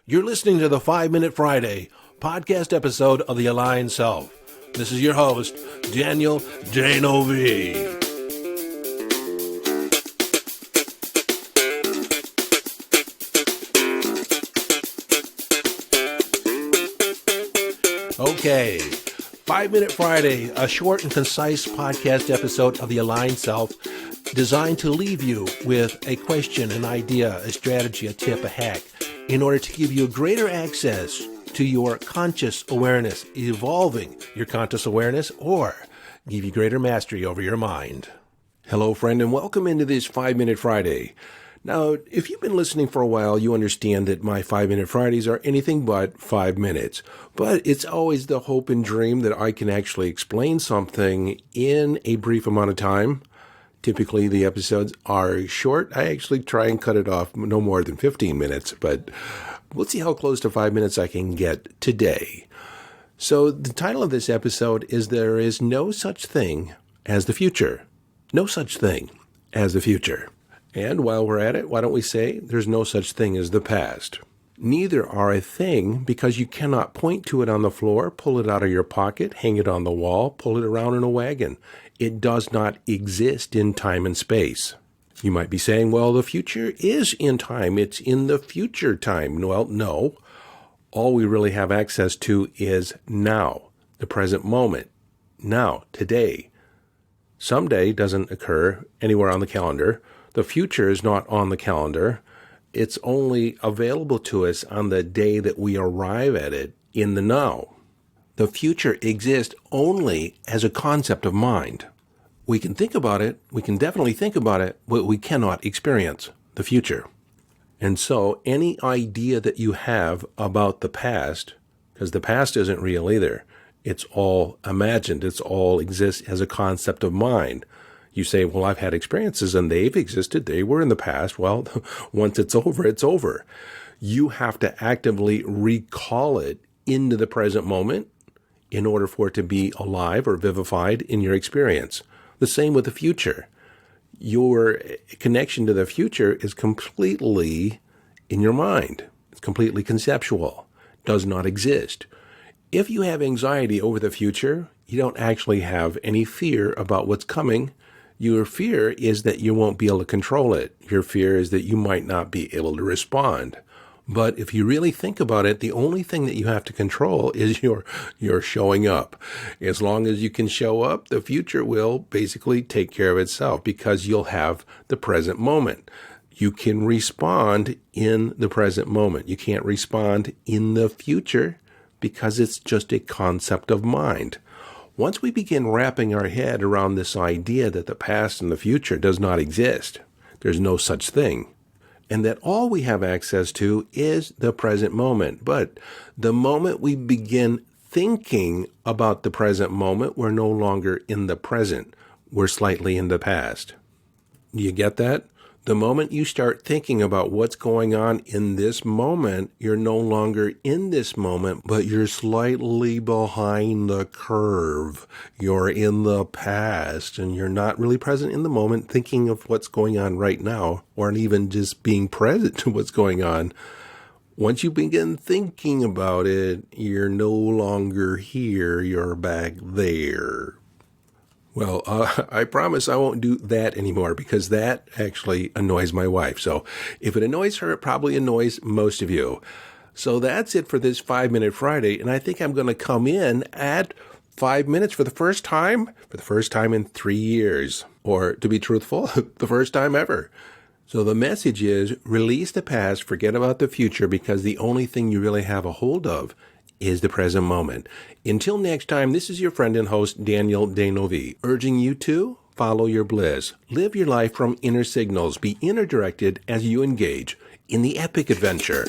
You're listening to the 5-Minute Friday podcast episode of The Aligned Self. This is your host, Daniel Danovi. Okay, 5-Minute Friday, a short and concise podcast episode of The Aligned Self, designed to leave you with a question, an idea, a strategy, a tip, a hack, in order to give you greater access to your conscious awareness, evolving your conscious awareness, or give you greater mastery over your mind. Hello, friend, and welcome into this 5-Minute Friday. Now, if you've been listening for a while, you understand that my 5-Minute Fridays are anything but 5 minutes. But it's always the hope and dream that I can actually explain something in a brief amount of time. Typically, the episodes are short. I actually try and cut it off no more than 15 minutes, but we'll see how close to 5 minutes I can get today. So the title of this episode is There is No Such Thing as the Future. No such thing as the future. And while we're at it, why don't we say there's no such thing as the past? Neither are a thing, because you cannot point to it on the floor, pull it out of your pocket, hang it on the wall, pull it around in a wagon. It does not exist in time and space. You might be saying, well, the future is in time. It's in the future time. Well, no. All we really have access to is now, the present moment. Now, today. Someday doesn't occur anywhere on the calendar. The future is not on the calendar. It's only available to us on the day that we arrive at it in the now. The future exists only as a concept of mind. We can think about it, we can definitely think about it, but we cannot experience the future. And so any idea that you have about the past, because the past isn't real either, it's all imagined, it's all exists as a concept of mind. You say, well, I've had experiences and they've existed, they were in the past. Well, once it's over, it's over. You have to actively recall it into the present moment in order for it to be alive or vivified in your experience. The same with the future. Your connection to the future is completely in your mind. It's completely conceptual, does not exist. If you have anxiety over the future, you don't actually have any fear about what's coming. Your fear is that you won't be able to control it. Your fear is that you might not be able to respond. But if you really think about it, the only thing that you have to control is your showing up. As long as you can show up, the future will basically take care of itself because you'll have the present moment. You can respond in the present moment. You can't respond in the future because it's just a concept of mind. Once we begin wrapping our head around this idea that the past and the future does not exist, there's no such thing, and that all we have access to is the present moment. But the moment we begin thinking about the present moment, we're no longer in the present. We're slightly in the past. Do you get that? The moment you start thinking about what's going on in this moment, you're no longer in this moment, but you're slightly behind the curve. You're in the past, and you're not really present in the moment thinking of what's going on right now, or even just being present to what's going on. Once you begin thinking about it, you're no longer here, you're back there. Well, I promise I won't do that anymore because that actually annoys my wife. So if it annoys her, it probably annoys most of you. So that's it for this 5-Minute Friday. And I think I'm going to come in at 5 minutes for the first time in 3 years. Or to be truthful, the first time ever. So the message is release the past, forget about the future, because the only thing you really have a hold of is the present moment. Until next time, this is your friend and host, Daniel Danovi, urging you to follow your bliss. Live your life from inner signals. Be inner directed as you engage in the epic adventure.